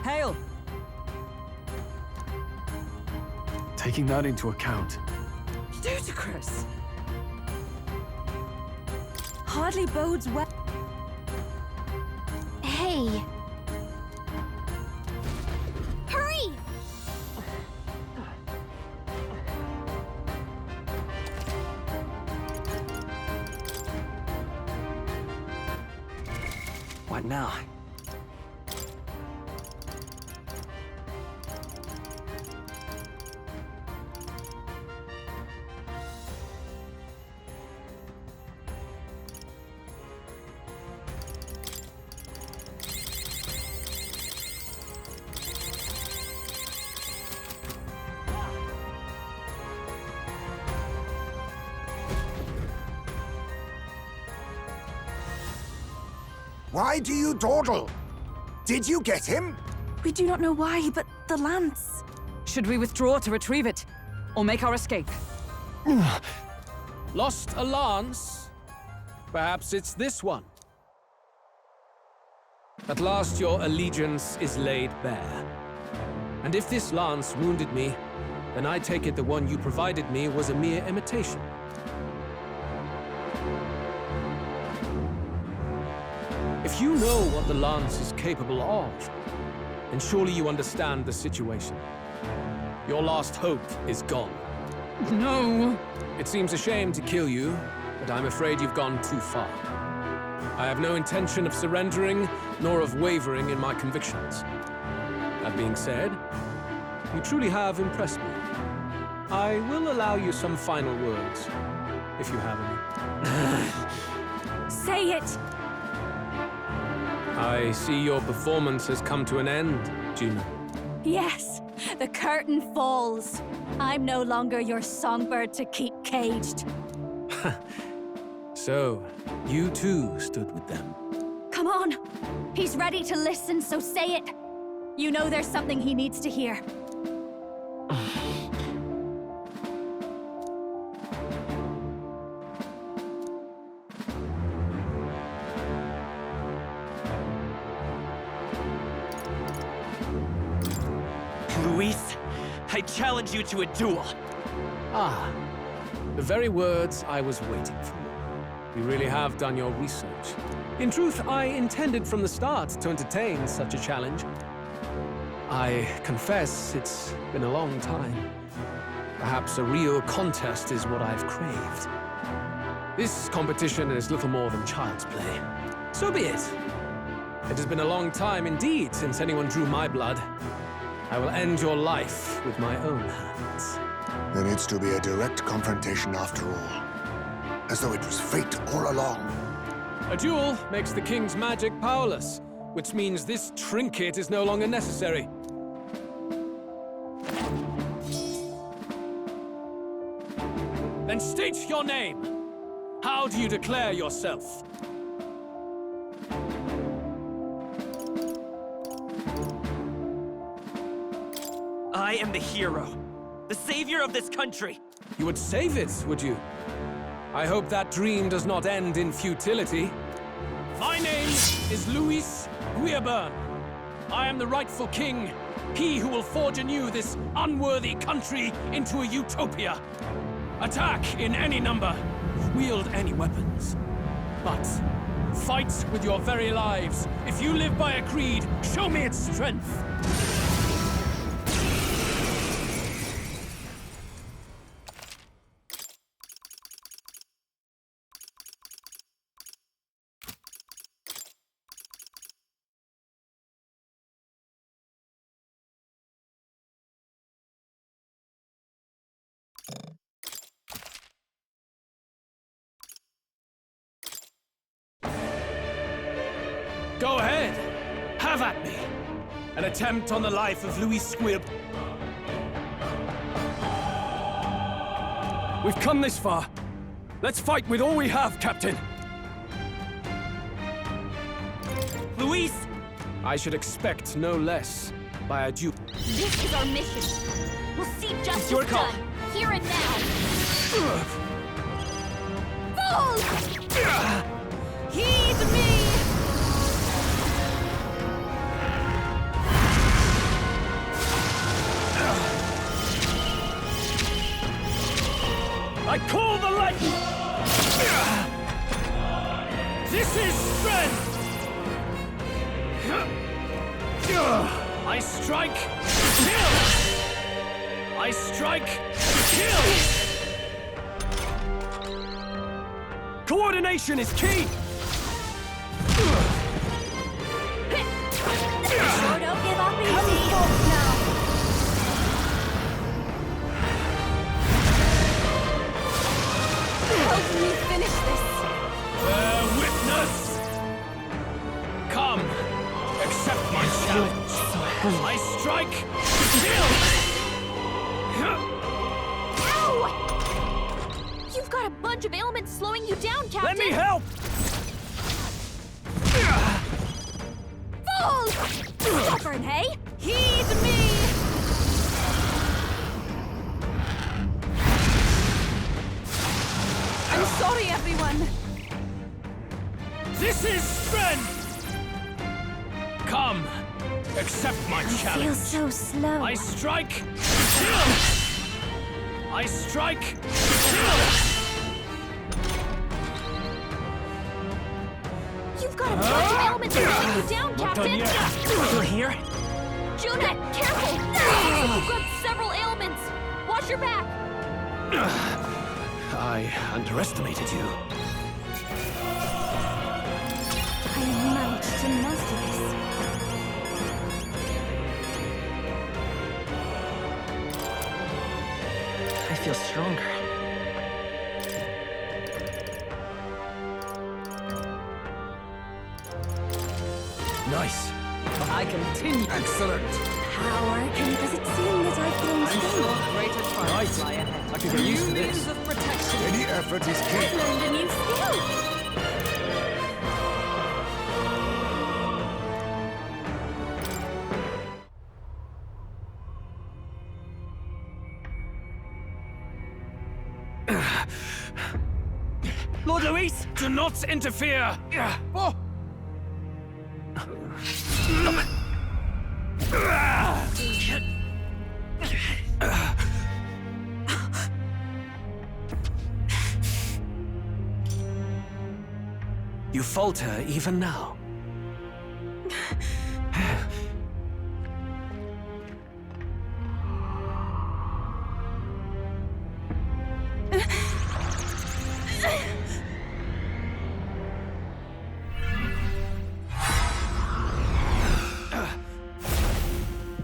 Hail! Taking that into account. Ludicrous! Hardly bodes well. Hey! Hurry! What now? Why do you dawdle? Did you get him? We do not know why, but the lance. Should we withdraw to retrieve it? Or make our escape? Lost a lance? Perhaps it's this one. At last your allegiance is laid bare. And if this lance wounded me, then I take it the one you provided me was a mere imitation. If you know what the lance is capable of, then surely you understand the situation. Your last hope is gone. No! It seems a shame to kill you, but I'm afraid you've gone too far. I have no intention of surrendering, nor of wavering in my convictions. That being said, you truly have impressed me. I will allow you some final words, if you have any. Say it! I see your performance has come to an end, Juno. Yes, the curtain falls. I'm no longer your songbird to keep caged. So, you too stood with them. Come on. He's ready to listen, so say it. You know there's something he needs to hear. Luis, I challenge you to a duel. Ah, the very words I was waiting for. You really have done your research. In truth, I intended from the start to entertain such a challenge. I confess it's been a long time. Perhaps a real contest is what I've craved. This competition is little more than child's play. So be it. It has been a long time indeed since anyone drew my blood. I will end your life with my own hands. There needs to be a direct confrontation after all. As though it was fate all along. A duel makes the king's magic powerless, which means this trinket is no longer necessary. Then state your name. How do you declare yourself? I am the hero, the savior of this country. You would save it, would you? I hope that dream does not end in futility. My name is Luis Guillaburn. I am the rightful king, he who will forge anew this unworthy country into a utopia. Attack in any number, wield any weapons. But fight with your very lives. If you live by a creed, show me its strength. Go ahead. Have at me. An attempt on the life of Louis Squibb. We've come this far. Let's fight with all we have, Captain. Luis! I should expect no less by a duel. This is our mission. We'll see justice your call. done, here and now. Fools! Heed me! I strike, kill! I strike, kill! Coordination is key! Sure don't give up easy. Now. Help me finish this! Bear witness! Come, accept my challenge. I strike, kill! Ow! You've got a bunch of ailments slowing you down, Captain. Let me help! Fools! Stubborn, hey? Heed me! I'm sorry, everyone! This is strength! Come, accept my challenge. Feels so slow. I strike, kill! I strike, kill! You've got a bunch of ailments slowing you down, Captain. You're here? Junette, careful! You've got several ailments. Watch your back. I underestimated you. I managed to master this. I feel stronger. Nice. I continue. Excellent. How arrogant does it seem that I've grown stronger? Greater triumphs lie ahead. I can get used to New this. means of protection. Any effort is key. I've learned a new skill. Lord Luis, do not interfere! Oh. You falter even now.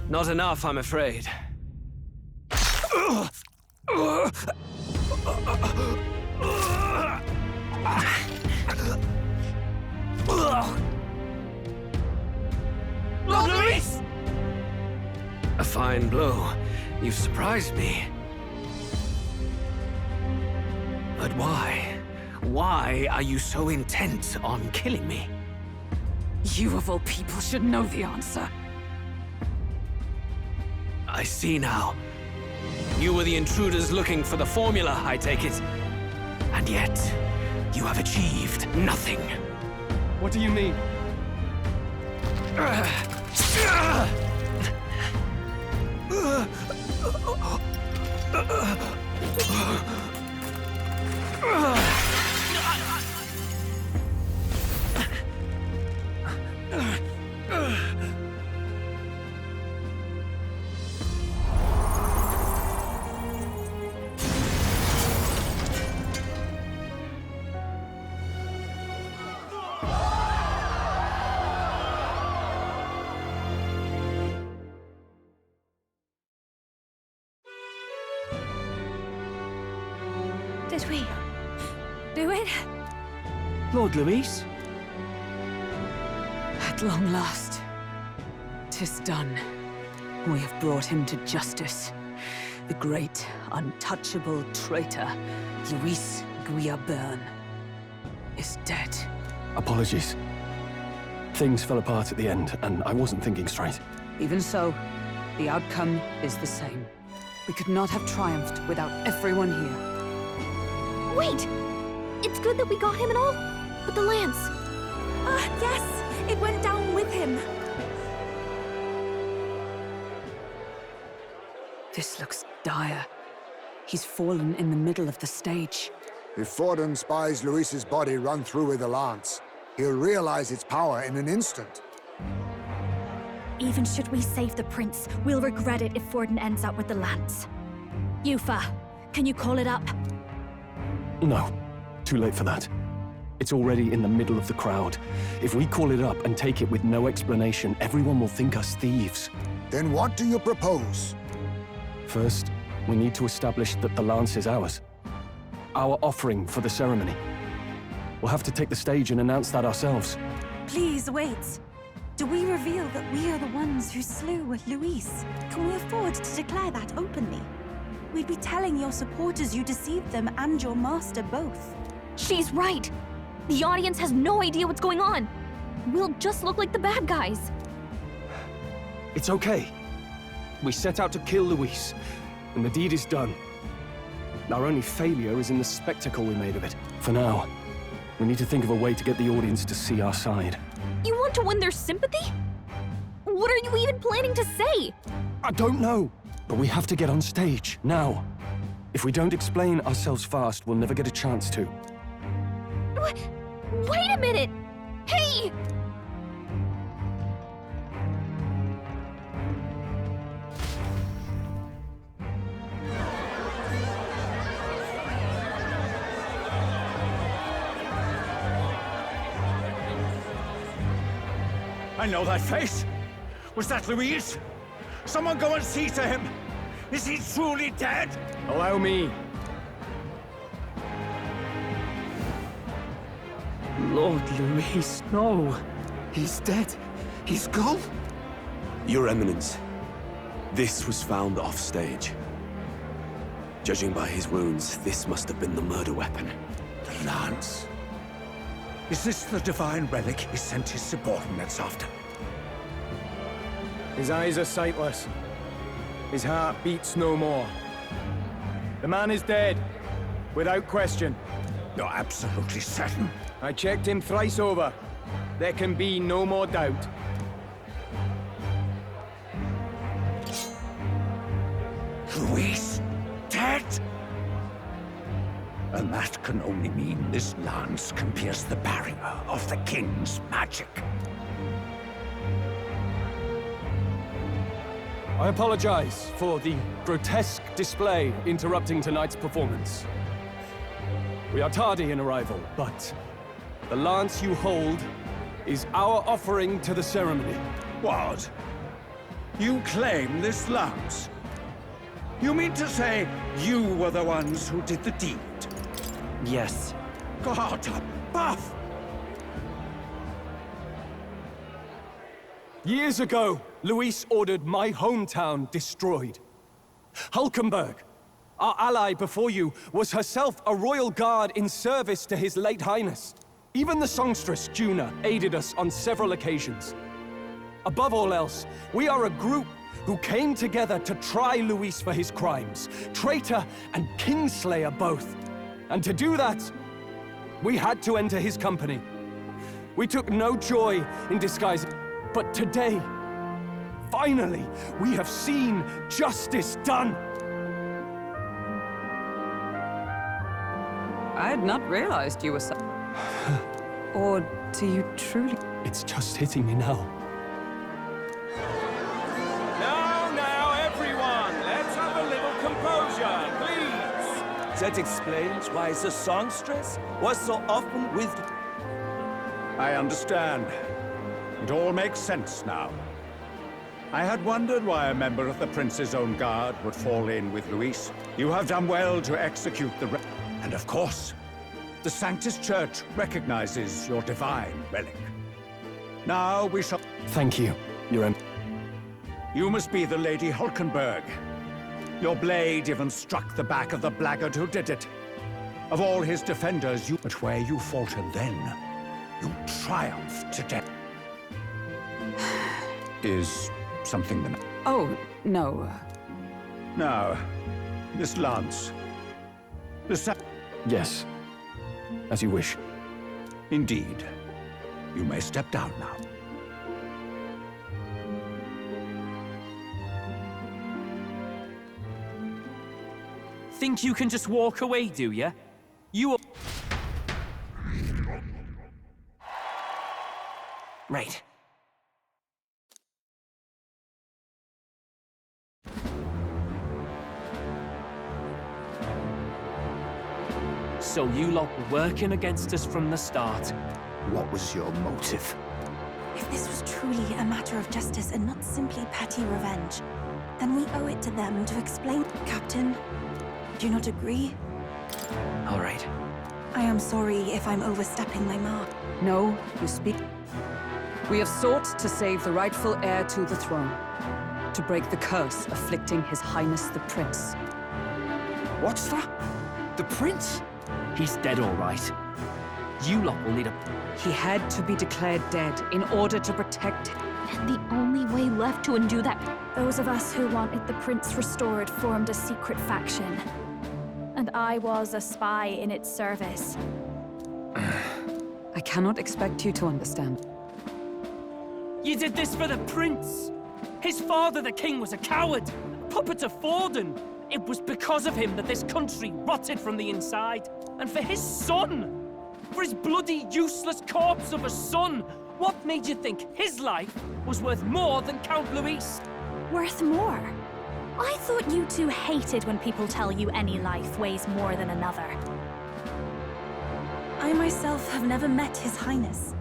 Not enough, I'm afraid. Lord Luis! A fine blow. You've surprised me. But why? Why are you so intent on killing me? You of all people should know the answer. I see now. You were the intruders looking for the formula, I take it. And yet, you have achieved nothing. What do you mean? Did we do it? Lord Luis? At long last, 'tis done. We have brought him to justice. The great, untouchable traitor, Luis Guillaume, is dead. Apologies. Things fell apart at the end, and I wasn't thinking straight. Even so, the outcome is the same. We could not have triumphed without everyone here. Wait! It's good that we got him and all, but the lance. Yes! It went down with him. This looks dire. He's fallen in the middle of the stage. If Forden spies Luis's body run through with a lance, he'll realize its power in an instant. Even should we save the prince, we'll regret it if Forden ends up with the lance. Yufa, can you call it up? No, too late for that. It's already in the middle of the crowd. If we call it up and take it with no explanation, everyone will think us thieves. Then what do you propose? First, we need to establish that the lance is ours. Our offering for the ceremony. We'll have to take the stage and announce that ourselves. Please wait. Do we reveal that we are the ones who slew Luis? Can we afford to declare that openly? We'd be telling your supporters you deceived them and your master both. She's right! The audience has no idea what's going on! We'll just look like the bad guys. It's okay. We set out to kill Luis, and the deed is done. Our only failure is in the spectacle we made of it. For now, we need to think of a way to get the audience to see our side. You want to win their sympathy? What are you even planning to say? I don't know, but we have to get on stage, now. If we don't explain ourselves fast, we'll never get a chance to. Wait a minute! Hey! I know that face. Was that Luis? Someone go and see to him. Is he truly dead? Allow me. Lord Luis, no. He's dead. He's gone. Your Eminence, this was found off-stage. Judging by his wounds, this must have been the murder weapon. The lance? Is this the divine relic he sent his subordinates after? His eyes are sightless. His heart beats no more. The man is dead, without question. You're absolutely certain? I checked him thrice over. There can be no more doubt. Luis, dead? And that can only mean this lance can pierce the barrier of the king's magic. I apologize for the grotesque display interrupting tonight's performance. We are tardy in arrival, but the lance you hold is our offering to the ceremony. What? You claim this lance? You mean to say you were the ones who did the deed? Yes. God above! Years ago, Luis ordered my hometown destroyed. Hulkenberg, our ally before you, was herself a royal guard in service to his late highness. Even the songstress, Juna, aided us on several occasions. Above all else, we are a group who came together to try Luis for his crimes, traitor and kingslayer both. And to do that, we had to enter his company. We took no joy in disguising, but today, finally, we have seen justice done. I had not realized you were so... Or do you truly... It's just hitting me now. Now, everyone, let's have a little composure, please. That explains why the songstress was so often with... I understand. It all makes sense now. I had wondered why a member of the Prince's own guard would fall in with Luis. You have done well to execute the... And of course, the Sanctus Church recognizes your divine relic. Now we shall... Thank you, Your You must be the Lady Hulkenberg. Your blade even struck the back of the blackguard who did it. Of all his defenders, you... But where you faltered then, you triumphed today. Is something the... Oh, no. Now, this lance... Yes, as you wish. Indeed. You may step down now. Think you can just walk away, do ya? You... Right. so you lot were working against us from the start. What was your motive? If this was truly a matter of justice and not simply petty revenge, then we owe it to them to explain. Captain, do you not agree? All right. I am sorry if I'm overstepping my mark. No, you speak. We have sought to save the rightful heir to the throne, to break the curse afflicting His Highness the Prince. What's that? The prince? He's dead, all right. You lot will need a... He had to be declared dead in order to protect him. And the only way left to undo that... Those of us who wanted the prince restored formed a secret faction. And I was a spy in its service. I cannot expect you to understand. You did this for the prince! His father, the king, was a coward! Puppet of Forden! It was because of him that this country rotted from the inside. And for his son! For his bloody, useless corpse of a son! What made you think his life was worth more than Count Luis? Worth more? I thought you two hated when people tell you any life weighs more than another. I myself have never met His Highness,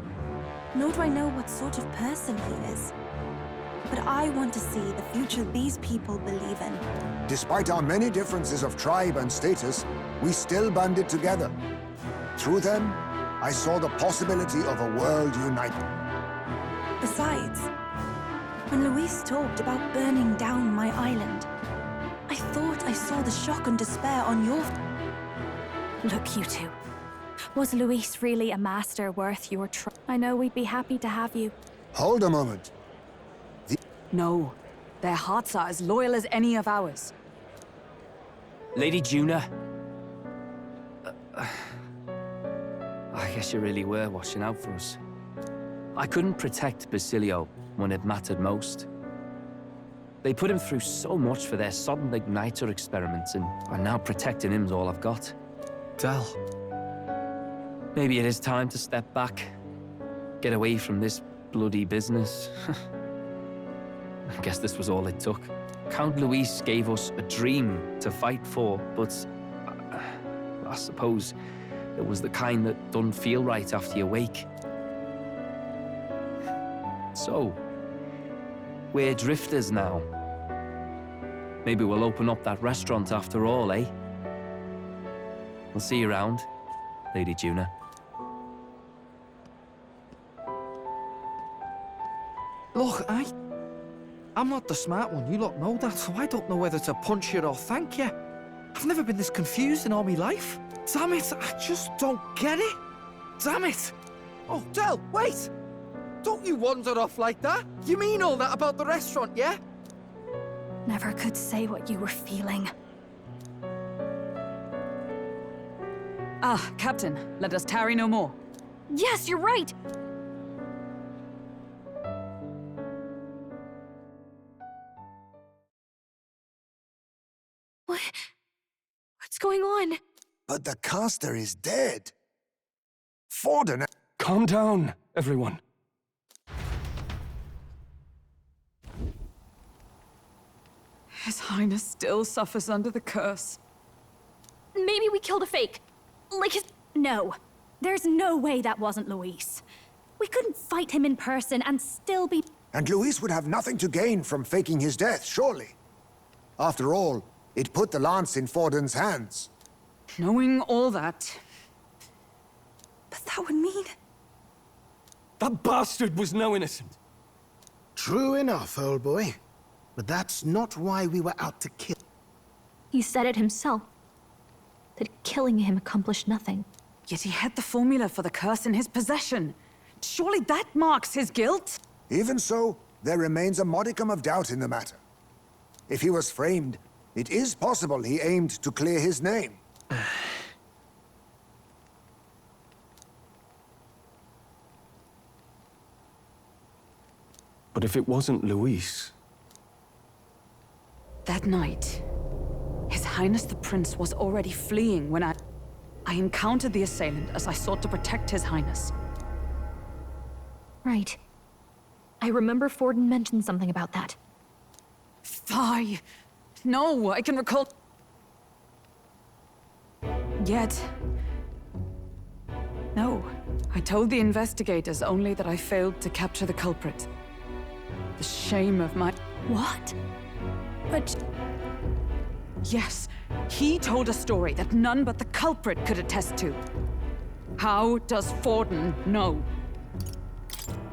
nor do I know what sort of person he is. But I want to see the future these people believe in. Despite our many differences of tribe and status, we still banded together. Through them, I saw the possibility of a world united. Besides, when Luis talked about burning down my island, I thought I saw the shock and despair on your... Look, you two. Was Luis really a master worth your I know we'd be happy to have you. Hold a moment. No, their hearts are as loyal as any of ours. Lady Juna... I guess you really were watching out for us. I couldn't protect Basilio when it mattered most. They put him through so much for their sodden igniter experiments, and now protecting him's all I've got. Del. Maybe it is time to step back. Get away from this bloody business. I guess this was all it took. Count Luis gave us a dream to fight for, but I suppose it was the kind that doesn't feel right after you wake. So, we're drifters now. Maybe we'll open up that restaurant after all, eh? We'll see you around, Lady Juna. Look, I'm not the smart one, you lot know that, so I don't know whether to punch you or thank you. I've never been this confused in all my life. Damn it, I just don't get it. Damn it. Oh, Del, wait! Don't you wander off like that? You mean all that about the restaurant, yeah? Never could say what you were feeling. Ah, Captain, let us tarry no more. Yes, you're right! What's going on? But the caster is dead. Forden... Calm down, everyone. His Highness still suffers under the curse. Maybe we killed a fake. Like his... No. There's no way that wasn't Luis. We couldn't fight him in person and still be... And Luis would have nothing to gain from faking his death, surely. After all, it put the lance in Forden's hands. Knowing all that... But that would mean... That bastard was no innocent. True enough, old boy. But that's not why we were out to kill. He said it himself. That killing him accomplished nothing. Yet he had the formula for the curse in his possession. Surely that marks his guilt? Even so, there remains a modicum of doubt in the matter. If he was framed, it is possible he aimed to clear his name. But if it wasn't Luis... That night, His Highness the Prince was already fleeing when I encountered the assailant as I sought to protect His Highness. Right. I remember Forden mentioned something about that. Fie! No, I can recall... Yet, No. I told the investigators only that I failed to capture the culprit. The shame of my... What? But... Yes, he told a story that none but the culprit could attest to. How does Forden know?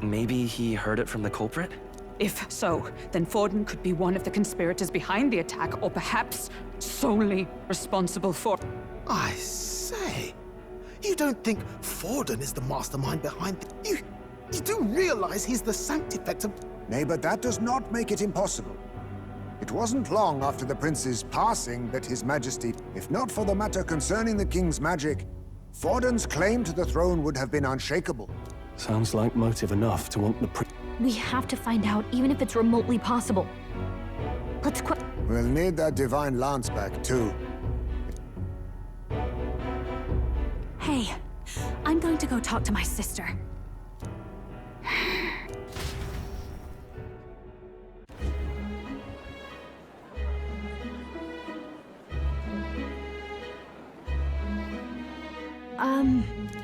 Maybe he heard it from the culprit? If so, then Forden could be one of the conspirators behind the attack, or perhaps solely responsible for... I say, you don't think Forden is the mastermind behind You do realize he's the sanctifex of... Nay, but that does not make it impossible. It wasn't long after the prince's passing that His Majesty, if not for the matter concerning the king's magic, Forden's claim to the throne would have been unshakable. Sounds like motive enough to want the We have to find out, even if it's remotely possible. Let's We'll need that divine lance back, too. Hey, I'm going to go talk to my sister.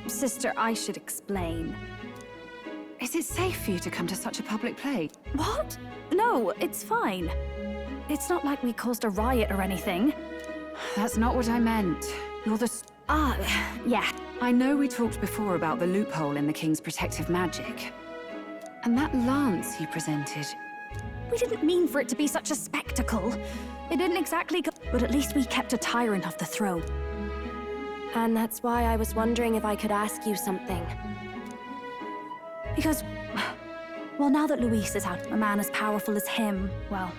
Sister, I should explain. Is it safe for you to come to such a public place? What? No, it's fine. It's not like we caused a riot or anything. That's not what I meant. You're the... Yeah. I know we talked before about the loophole in the king's protective magic. And that lance you presented... We didn't mean for it to be such a spectacle. It didn't exactly go... But at least we kept a tyrant off the throne. And that's why I was wondering if I could ask you something. Because... Well, now that Luis is out, a man as powerful as him, well...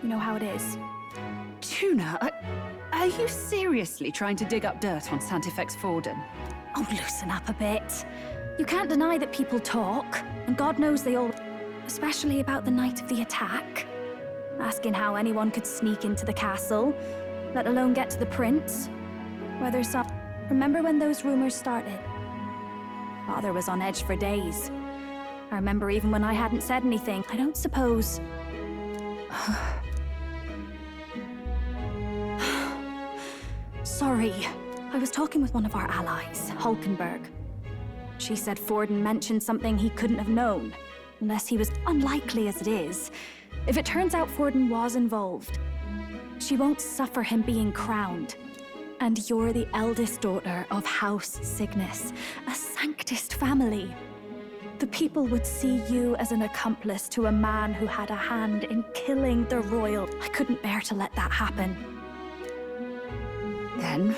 You know how it is. Tuna, are you seriously trying to dig up dirt on Sanctifex Forden? Oh, loosen up a bit. You can't deny that people talk, and God knows they all... Especially about the night of the attack. Asking how anyone could sneak into the castle, let alone get to the prince. Whether some... Remember when those rumors started? Father was on edge for days. I remember even when I hadn't said anything. I don't suppose... Sorry. I was talking with one of our allies, Hulkenberg. She said Forden mentioned something he couldn't have known. Unless he was unlikely as it is. If it turns out Forden was involved, she won't suffer him being crowned. And you're the eldest daughter of House Cygnus, a Sanctist family. The people would see you as an accomplice to a man who had a hand in killing the royal. I couldn't bear to let that happen. Then,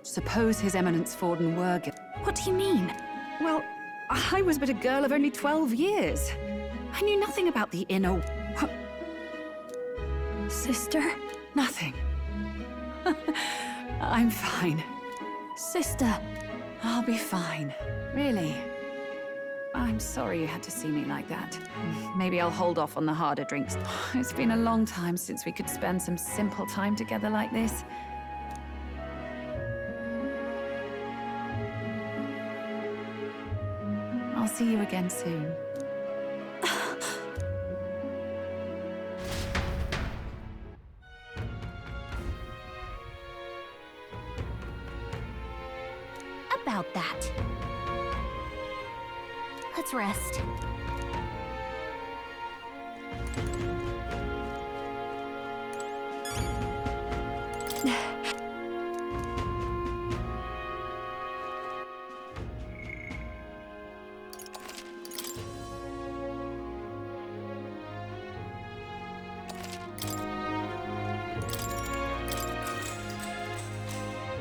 suppose His Eminence Forden were... What do you mean? Well, I was but a girl of only 12 years. I knew nothing about the inner... Sister? Nothing. I'm fine. Sister. I'll be fine. Really. I'm sorry you had to see me like that. Maybe I'll hold off on the harder drinks. It's been a long time since we could spend some simple time together like this. I'll see you again soon. About that. Let's rest.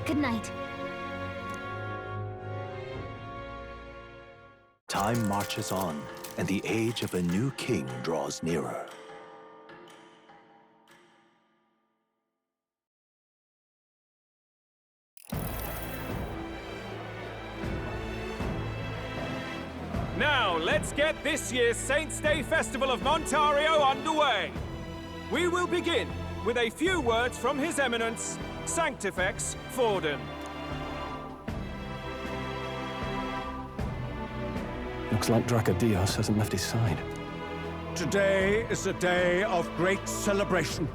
Good night. Time marches on, and the age of a new king draws nearer. Now, let's get this year's Saints' Day Festival of Montario underway. We will begin with a few words from His Eminence, Sanctifex Forden. Looks like Dracodios hasn't left his side. Today is a day of great celebration.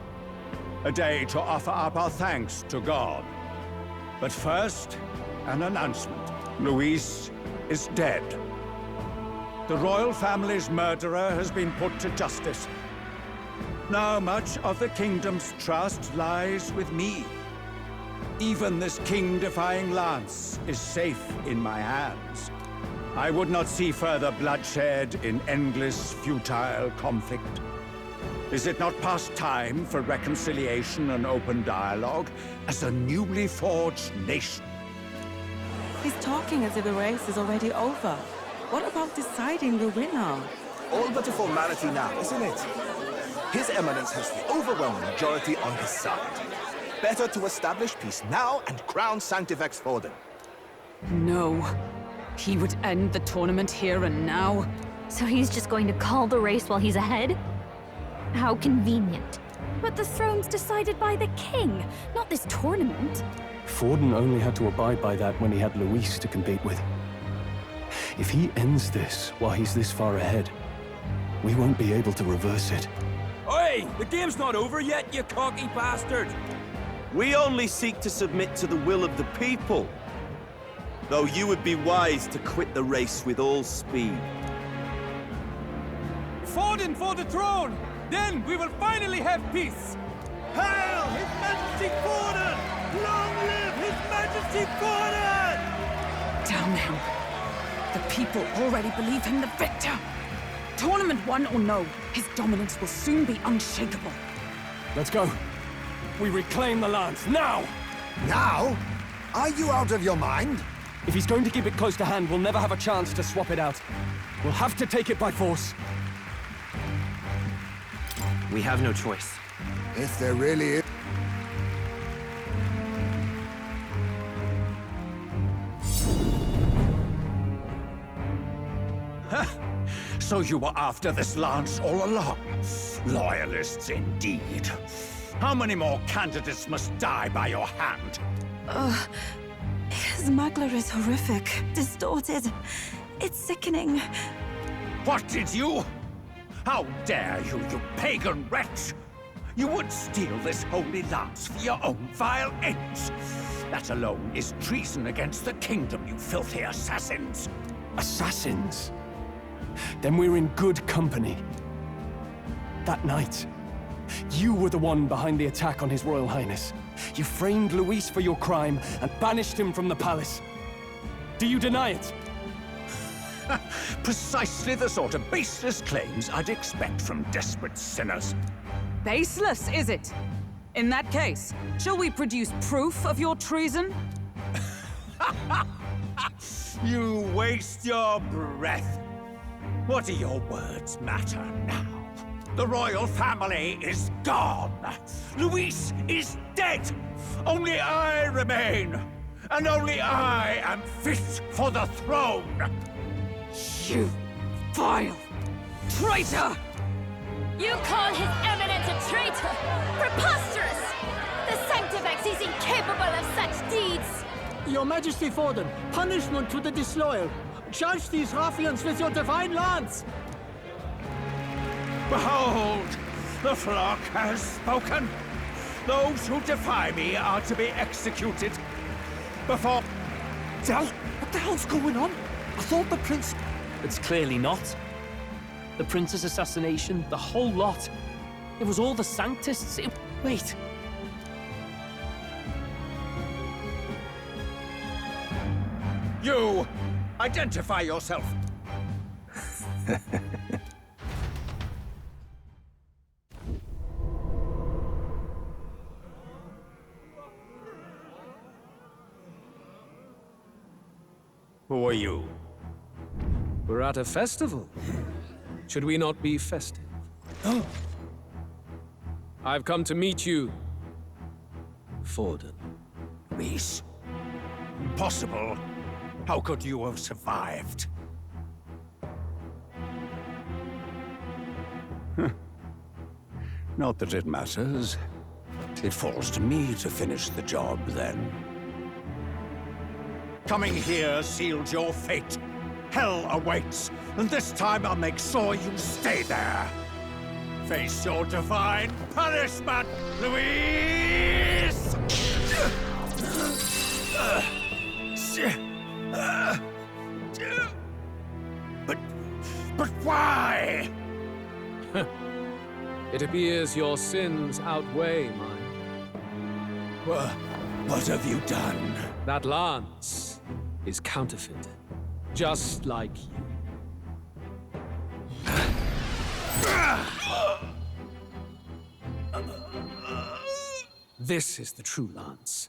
A day to offer up our thanks to God. But first, an announcement. Luis is dead. The royal family's murderer has been put to justice. Now much of the kingdom's trust lies with me. Even this king-defying lance is safe in my hands. I would not see further bloodshed in endless, futile conflict. Is it not past time for reconciliation and open dialogue as a newly forged nation? He's talking as if the race is already over. What about deciding the winner? All but a formality now, isn't it? His Eminence has the overwhelming majority on his side. Better to establish peace now and crown Sanctifex Forden. No. He would end the tournament here and now. So he's just going to call the race while he's ahead? How convenient. But the throne's decided by the king, not this tournament. Forden only had to abide by that when he had Luis to compete with. If he ends this while he's this far ahead, we won't be able to reverse it. Oi! The game's not over yet, you cocky bastard! We only seek to submit to the will of the people. Though you would be wise to quit the race with all speed. Forden for the throne! Then we will finally have peace! Hail His Majesty Forden! Long live His Majesty Forden! Damn him. The people already believe him the victor. Tournament won or no, his dominance will soon be unshakable. Let's go. We reclaim the lance, now! Now? Are you out of your mind? If he's going to keep it close to hand, we'll never have a chance to swap it out. We'll have to take it by force. We have no choice. If there really is... So you were after this lance all along? Loyalists indeed. How many more candidates must die by your hand? His Magler is horrific, distorted. It's sickening. What did you? How dare you, you pagan wretch! You would steal this holy lance for your own vile ends. That alone is treason against the kingdom, you filthy assassins. Assassins? Then we're in good company. That night, you were the one behind the attack on His Royal Highness. You framed Luis for your crime and banished him from the palace. Do you deny it? Precisely the sort of baseless claims I'd expect from desperate sinners. Baseless, is it? In that case, shall we produce proof of your treason? You waste your breath. What do your words matter now? The royal family is gone. Luis is dead. Only I remain. And only I am fit for the throne. You vile traitor! You call His Eminence a traitor? Preposterous! The Sanctifex is incapable of such deeds! Your Majesty Forden, punishment to the disloyal. Charge these ruffians with your divine lance! Behold, the flock has spoken. Those who defy me are to be executed before... Del, what the hell's going on? I thought the prince... It's clearly not. The prince's assassination, the whole lot. It was all the Sanctists. Wait. You! Identify yourself! Who are you? We're at a festival. Should we not be festive? I've come to meet you, Forden. Luis? Impossible. How could you have survived? Not that it matters. It falls to me to finish the job, then. Coming here sealed your fate. Hell awaits, and this time I'll make sure you stay there. Face your divine punishment, Luis! But why? It appears your sins outweigh mine. What have you done? That lance is counterfeit, just like you. This is the true lance.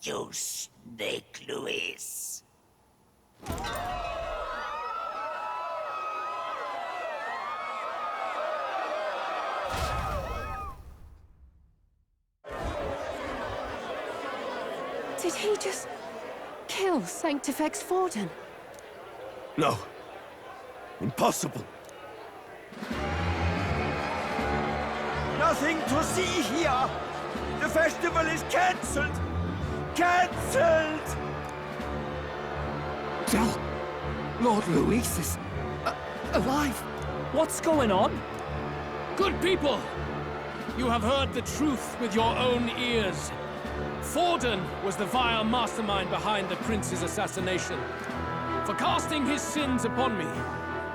You snake, Luis. Did he just kill Sanctifex Forden? No. Impossible. Nothing to see here. The festival is cancelled. Cancelled! Del, Lord Luis is alive. What's going on? Good people! You have heard the truth with your own ears. Forden was the vile mastermind behind the prince's assassination. For casting his sins upon me,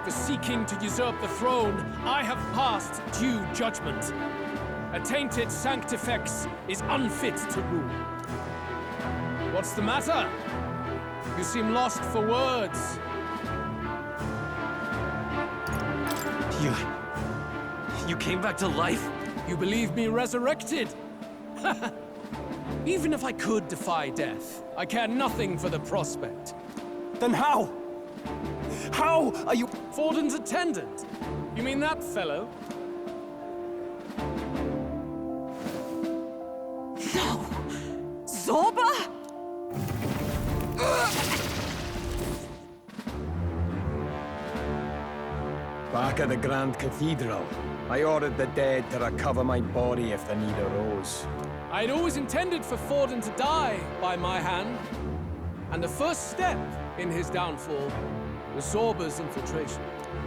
for seeking to usurp the throne, I have passed due judgment. A tainted Sanctifex is unfit to rule. What's the matter? You seem lost for words. You came back to life? You believe me resurrected? Even if I could defy death, I care nothing for the prospect. Then how? How are you— Forden's attendant? You mean that fellow? No! Zorba? Back at the Grand Cathedral, I ordered the dead to recover my body if the need arose. I'd always intended for Forden to die by my hand. And the first step in his downfall was Zorba's infiltration.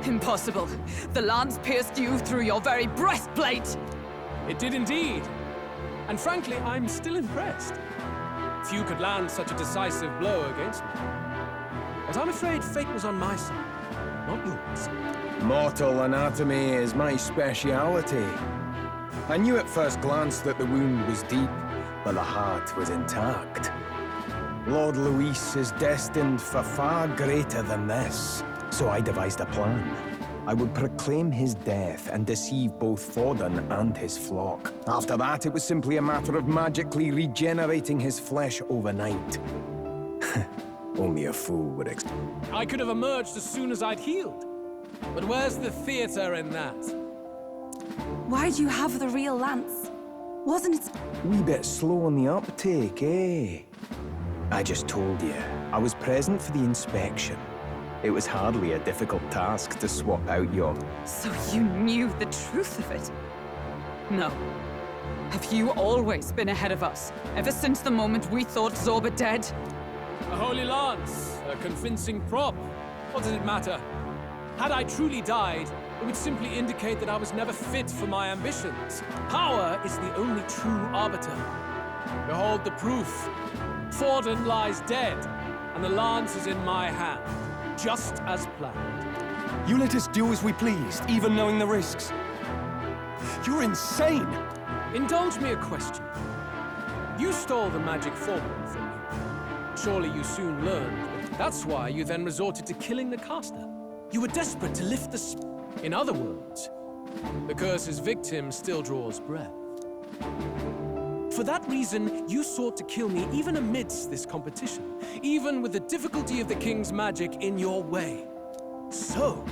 Impossible. The lance pierced you through your very breastplate! It did indeed. And frankly, I'm still impressed. Few could land such a decisive blow against me. But I'm afraid fate was on my side, not yours. Mortal anatomy is my speciality. I knew at first glance that the wound was deep, but the heart was intact. Lord Luis is destined for far greater than this, so I devised a plan. I would proclaim his death and deceive both Forden and his flock. After that, it was simply a matter of magically regenerating his flesh overnight. Only a fool would expect. I could have emerged as soon as I'd healed. But where's the theater in that? Why do you have the real lance? Wasn't it— Wee bit slow on the uptake, eh? I just told you, I was present for the inspection. It was hardly a difficult task to swap out your— So you knew the truth of it? No. Have you always been ahead of us, ever since the moment we thought Zorba dead? A holy lance, a convincing prop. What does it matter? Had I truly died, it would simply indicate that I was never fit for my ambitions. Power is the only true arbiter. Behold the proof. Forden lies dead, and the lance is in my hand, just as planned. You let us do as we pleased, even knowing the risks. You're insane! Indulge me a question. You stole the magic formula from me. Surely you soon learned that that's why you then resorted to killing the caster. You were desperate to lift the In other words, the curse's victim still draws breath. For that reason, you sought to kill me even amidst this competition, even with the difficulty of the king's magic in your way. So,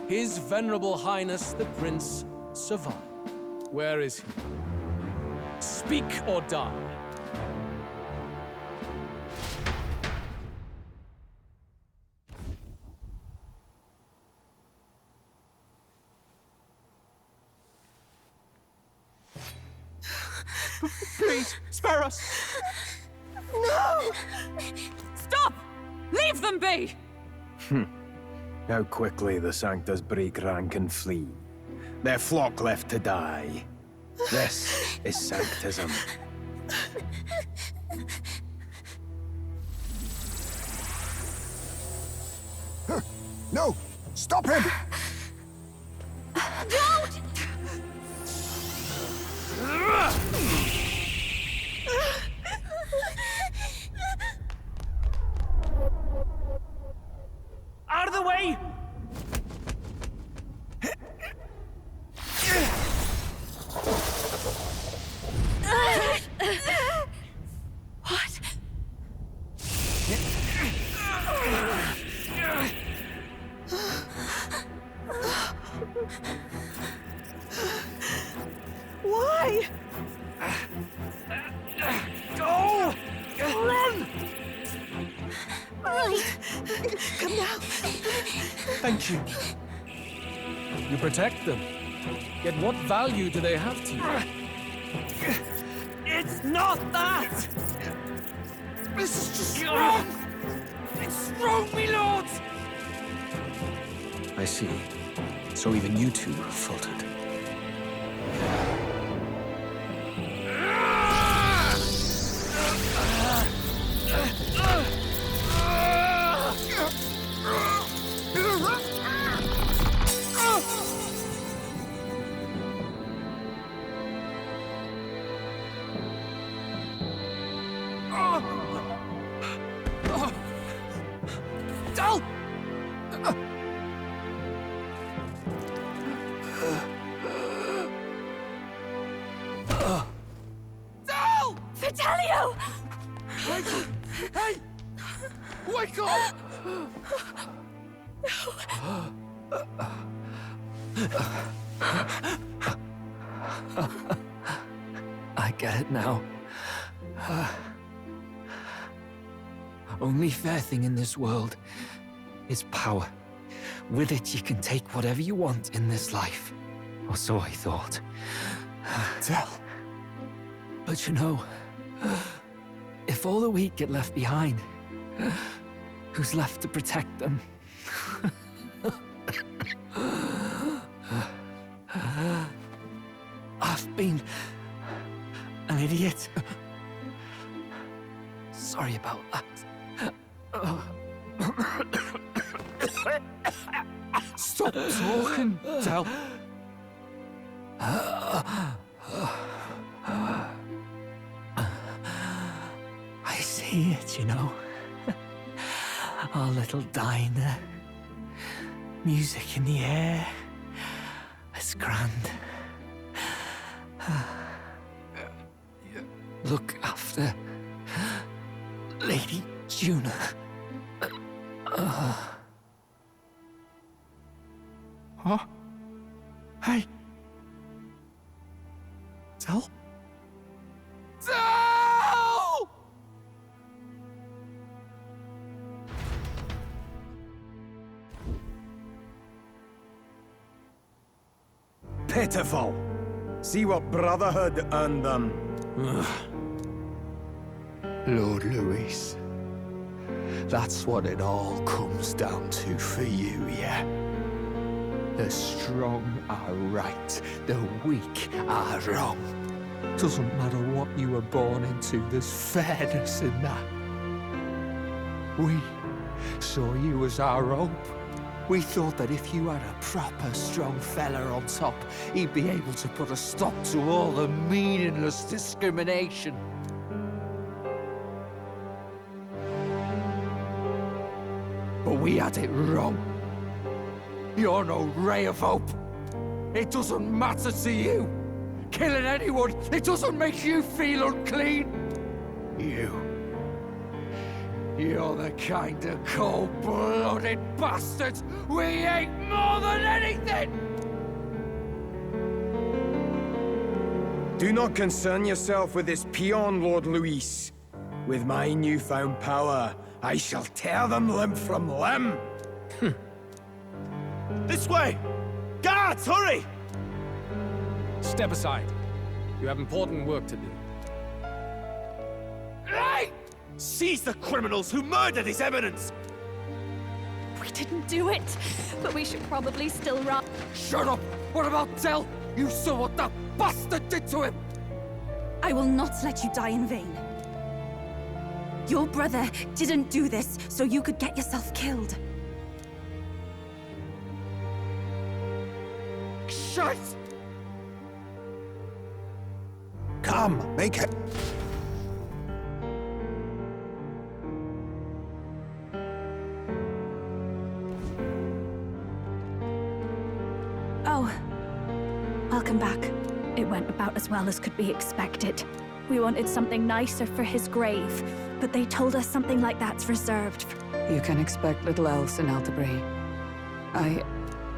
His Venerable Highness the Prince survived. Where is he? Speak or die. Please, spare us! No! Stop! Leave them be! How quickly the Sanctus break rank and flee. Their flock left to die. This is sanctism. No! Stop him! Don't! Out of the way! What? Why? Go! Run! Right. Come now. Thank you. You protect them. Yet what value do they have to you? It's not that! This is just wrong! It's wrong, me lords! I see. So even you two faltered. Del! Del! Vitelio! Hey! Wake up! I get it now. Only fair thing in this world is power. With it, you can take whatever you want in this life. Or so I thought. Del. But you know, if all the weak get left behind, who's left to protect them? I've been an idiot. Sorry about that. Stop talking, Del. I see it, you know. Our little diner. Music in the air. It's grand. Look after Lady Juna. Huh? Hey. Del? Del! Pitiful. See what brotherhood earned them. Lord Louis. That's what it all comes down to for you, yeah? The strong are right, the weak are wrong. Doesn't matter what you were born into, there's fairness in that. We saw you as our hope. We thought that if you had a proper strong fella on top, he'd be able to put a stop to all the meaningless discrimination. But we had it wrong. You're no ray of hope. It doesn't matter to you. Killing anyone, it doesn't make you feel unclean. You're the kind of cold-blooded bastards we hate more than anything! Do not concern yourself with this peon, Lord Louis. With my newfound power, I shall tear them limb from limb. This way! Guards, hurry! Step aside. You have important work to do. Hey! Seize the criminals who murdered His Eminence! We didn't do it, but we should probably still run. Shut up! What about Del? You saw what that bastard did to him! I will not let you die in vain. Your brother didn't do this so you could get yourself killed. Shite! Come, make it. Oh, welcome back. It went about as well as could be expected. We wanted something nicer for his grave, but they told us something like that's reserved for... You can expect little else in Altabri.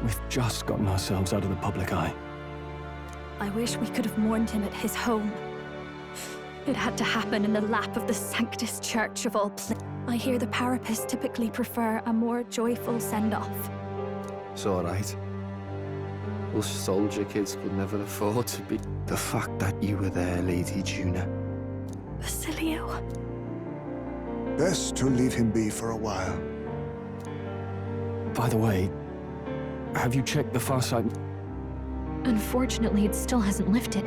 We've just gotten ourselves out of the public eye. I wish we could have mourned him at his home. It had to happen in the lap of the Sanctus Church of all places. I hear the Parapists typically prefer a more joyful send-off. It's all right. Us soldier kids could never afford to be... The fact that you were there, Lady Juna. Basilio. Best to leave him be for a while. By the way, have you checked the far side? Unfortunately, it still hasn't lifted.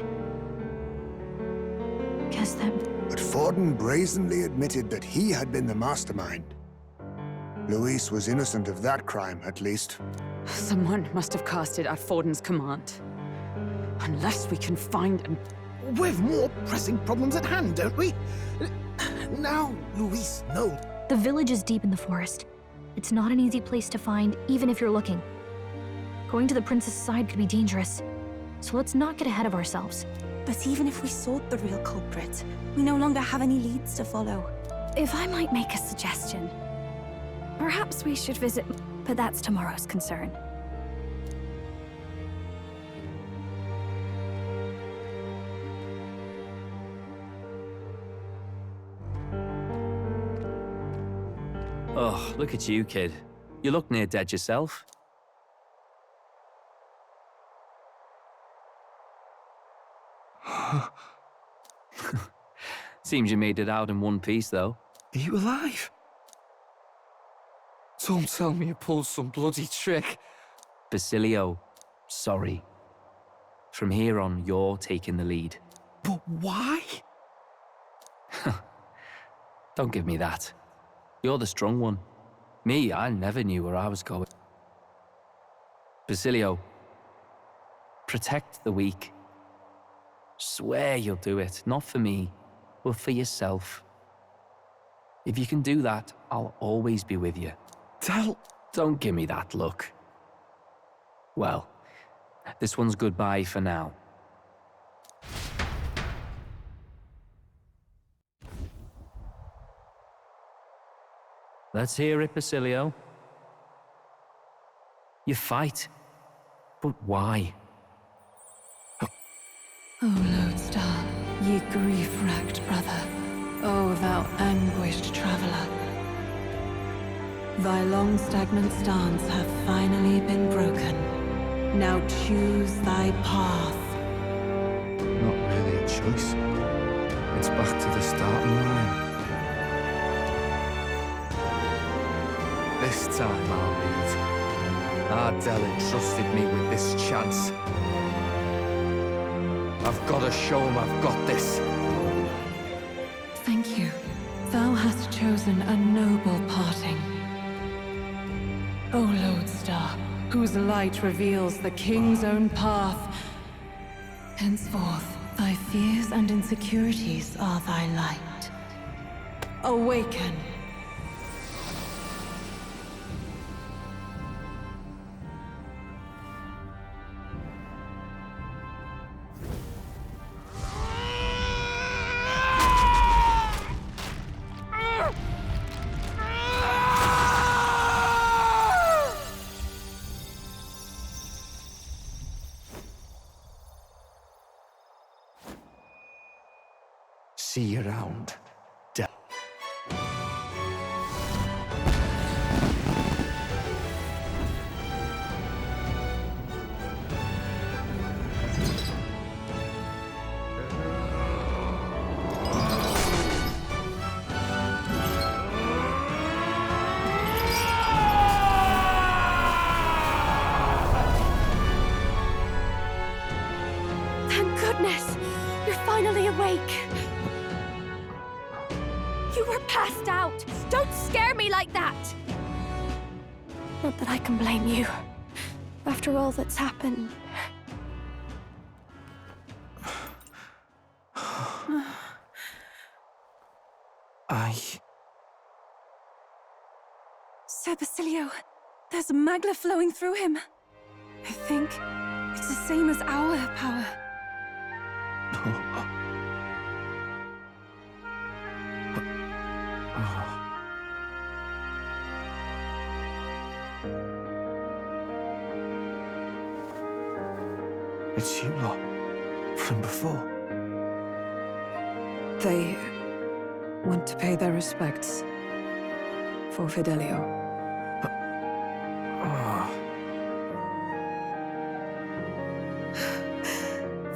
Guess that... But Forden brazenly admitted that he had been the mastermind. Luis was innocent of that crime, at least. Someone must have cast it at Forden's command. Unless we can find him. We've more pressing problems at hand, don't we? Now, Luis, no. The village is deep in the forest. It's not an easy place to find, even if you're looking. Going to the prince's side could be dangerous. So let's not get ahead of ourselves. But even if we sought the real culprit, we no longer have any leads to follow. If I might make a suggestion, perhaps we should visit... But that's tomorrow's concern. Oh, look at you, kid. You look near dead yourself. Seems you made it out in one piece, though. Are you alive? Don't tell me you pulled some bloody trick. Basilio, sorry. From here on, you're taking the lead. But why? Don't give me that. You're the strong one. Me, I never knew where I was going. Basilio, protect the weak. Swear you'll do it, not for me, but for yourself. If you can do that, I'll always be with you. Don't give me that look. Well, this one's goodbye for now. Let's hear it, Basilio. You fight, but why? O Lodestar, ye grief-racked brother, O thou anguished traveler. Thy long stagnant stance hath finally been broken. Now choose thy path. Not really a choice. It's back to the starting line. This time I'll lead. Ardell entrusted me with this chance. I've got to show him I've got this. Thank you. Thou hast chosen a noble parting. O Lodestar, whose light reveals the king's own path. Henceforth, thy fears and insecurities are thy light. Awaken. See you around. Don't scare me like that! Not that I can blame you. After all that's happened. Sir Basilio, there's magla flowing through him. I think it's the same as our power. It's you lot. From before. They want to pay their respects for Fidelio.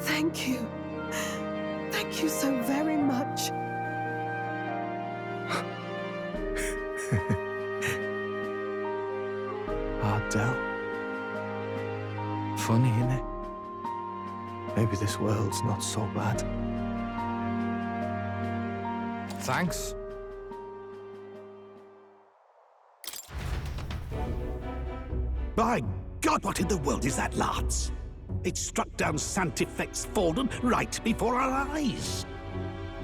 Thank you. Thank you so very much. Ardell. Funny, innit? Maybe this world's not so bad. Thanks. By God, what in the world is that, lads? It struck down Santifex Forden right before our eyes.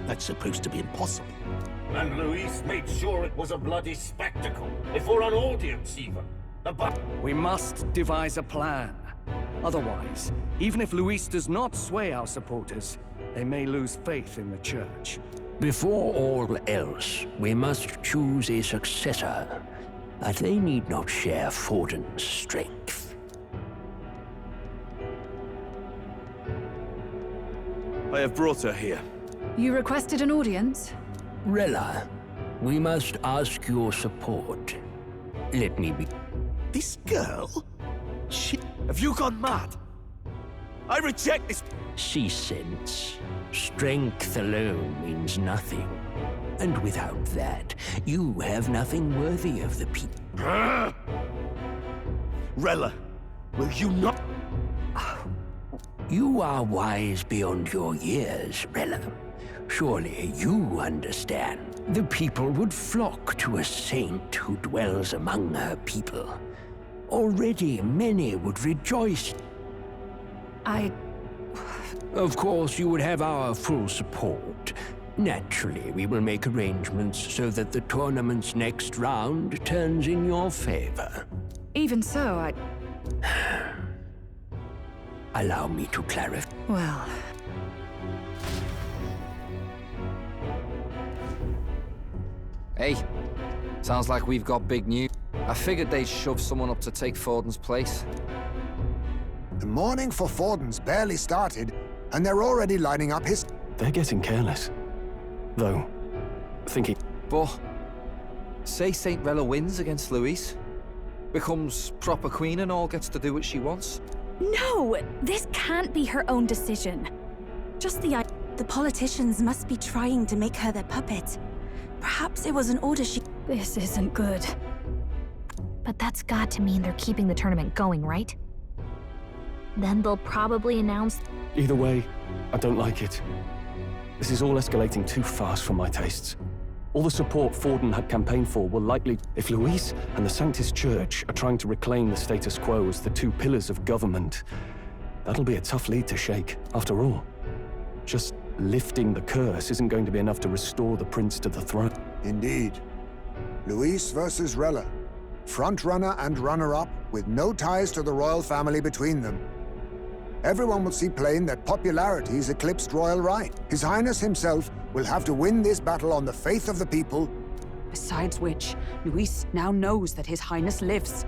That's supposed to be impossible. And Luis made sure it was a bloody spectacle, before an audience even. We must devise a plan. Otherwise, even if Luis does not sway our supporters, they may lose faith in the church. Before all else, we must choose a successor. But they need not share Forden's strength. I have brought her here. You requested an audience? Rella, we must ask your support. Let me be... This girl? Have you gone mad? I reject this... She sense. Strength alone means nothing. And without that, you have nothing worthy of the people. Rella, will you not... You are wise beyond your years, Rella. Surely you understand. The people would flock to a saint who dwells among her people. Already many would rejoice. Of course, you would have our full support. Naturally, we will make arrangements so that the tournament's next round turns in your favor. Even so, Allow me to clarify. Well... Hey, sounds like we've got big news. I figured they'd shove someone up to take Forden's place. The mourning for Forden's barely started, and they're already lining up his... They're getting careless. Though, thinking... But, say Saint Rella wins against Luis, becomes proper queen and all gets to do what she wants. No! This can't be her own decision. Just the... The politicians must be trying to make her their puppet. Perhaps it was an order she... This isn't good. But that's got to mean they're keeping the tournament going, right? Then they'll probably announce... Either way, I don't like it. This is all escalating too fast for my tastes. All the support Forden had campaigned for will likely... If Luis and the Sanctus Church are trying to reclaim the status quo as the two pillars of government, that'll be a tough lead to shake, after all. Just lifting the curse isn't going to be enough to restore the prince to the throne. Indeed. Luis versus Rella. Front-runner and runner-up, with no ties to the royal family between them. Everyone will see plain that popularity's eclipsed royal right. His Highness himself will have to win this battle on the faith of the people. Besides which, Luis now knows that His Highness lives.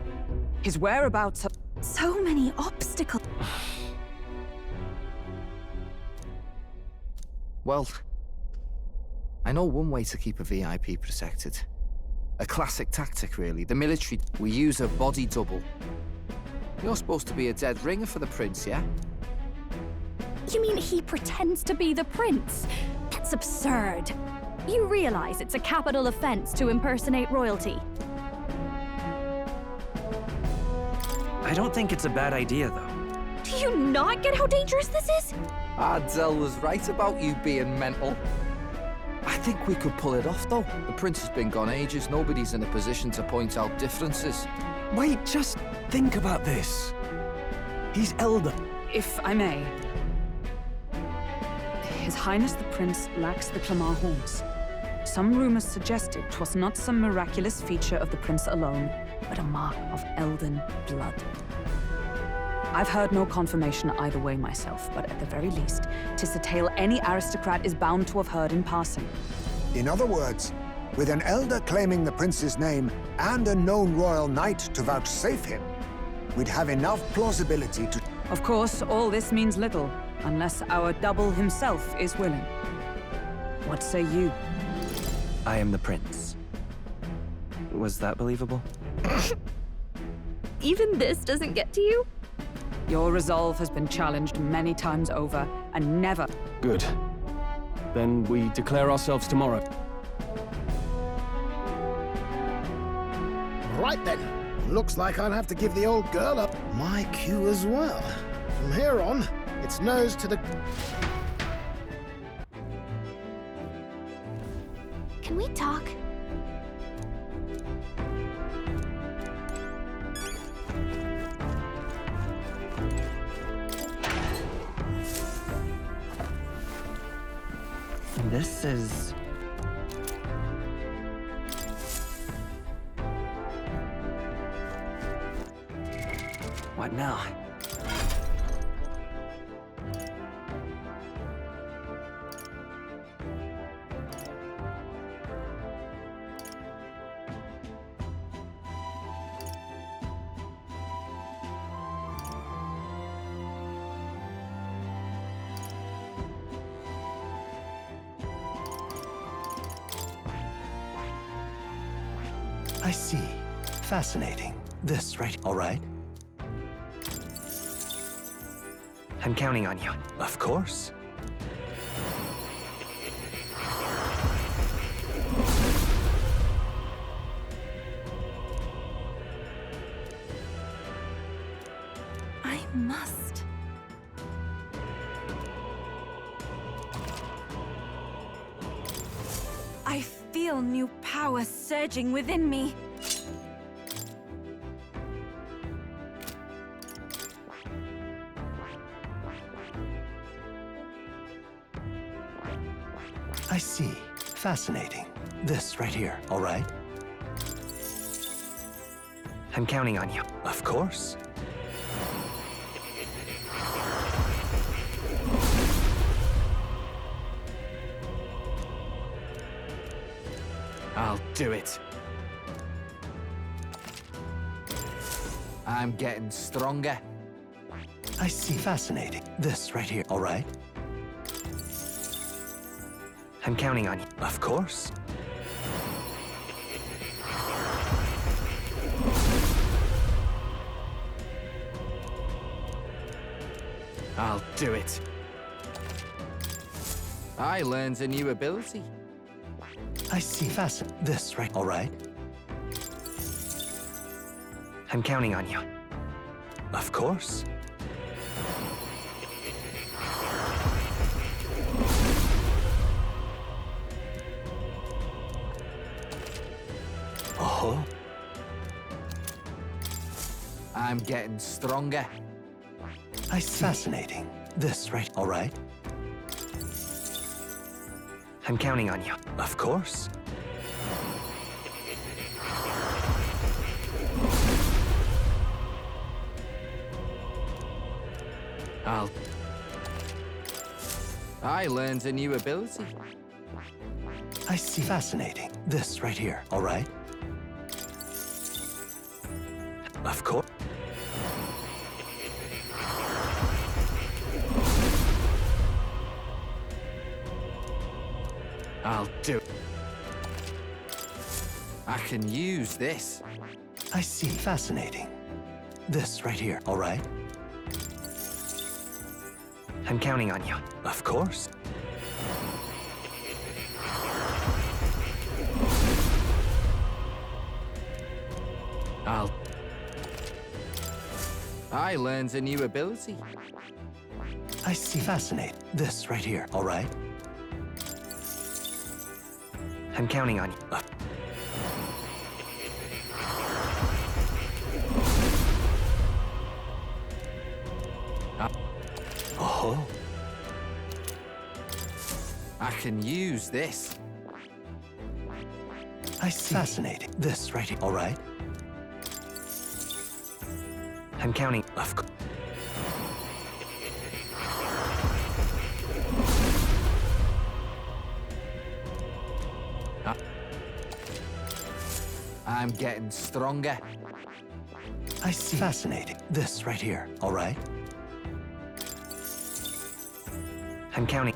His whereabouts are... So many obstacles. Well, I know one way to keep a VIP protected. A classic tactic, really. The military, we use a body double. You're supposed to be a dead ringer for the prince, yeah? You mean he pretends to be the prince? That's absurd. You realize it's a capital offense to impersonate royalty. I don't think it's a bad idea, though. Do you not get how dangerous this is? Ardell was right about you being mental. I think we could pull it off, though. The prince has been gone ages. Nobody's in a position to point out differences. Wait, just think about this. He's elder. If I may. His Highness the Prince lacks the Clamar horns. Some rumors suggested 'twas not some miraculous feature of the prince alone, but a mark of Elden blood. I've heard no confirmation either way myself, but at the very least, 'tis a tale any aristocrat is bound to have heard in passing. In other words, with an elder claiming the prince's name and a known royal knight to vouchsafe him, we'd have enough plausibility to... Of course, all this means little, unless our double himself is willing. What say you? I am the prince. Was that believable? Even this doesn't get to you? Your resolve has been challenged many times over, and never... Good. Then we declare ourselves tomorrow. Right then. Looks like I'll have to give the old girl up my cue as well. From here on, it's nose to the... Can we talk? This is... What now? I see. Fascinating. This right, all right? I'm counting on you. Of course. I must. I feel new power surging within me. I see. Fascinating. This right here, all right? I'm counting on you. Of course. I'll do it. I'm getting stronger. I see. Fascinating. This right here, all right? I'm counting on you. Of course. I'll do it. I learned a new ability. I see. Fascinating. This right, all right? I'm counting on you. Of course. Oh. I'm getting stronger. I see. Fascinating. This right, all right? I'm counting on you. Of course. I learned a new ability. I see. Fascinating. This right here, all right? Of course. I'll do it. I can use this. I see. Fascinating. This right here, all right? I'm counting on you. Of course. I learned a new ability. I see. Fascinating. This right here, all right? I'm counting on you. Oh. I can use this. I see. Fascinating. This right here. All right. I'm counting. Of course. I'm getting stronger. I see. Fascinating. This right here. All right. I'm counting.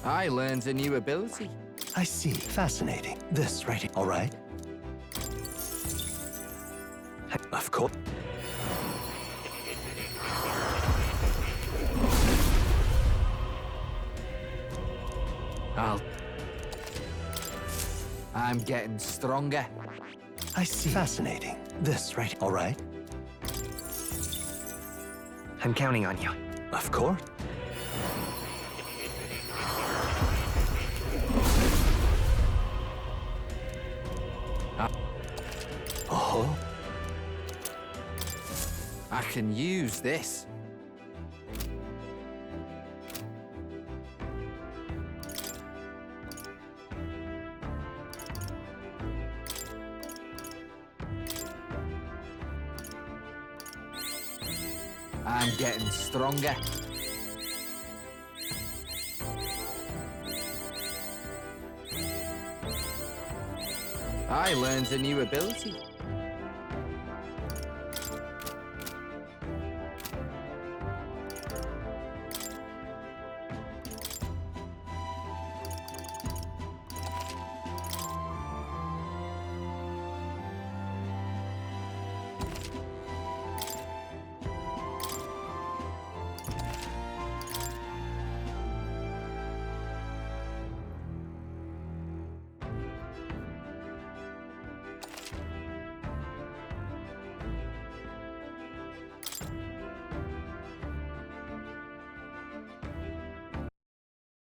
I learned a new ability. I see. Fascinating. This right here. All right. Of course. I'm getting stronger. I see. Fascinating. This right. All right. I'm counting on you. Of course. Oh. I can use this. I'm getting stronger. I learned a new ability.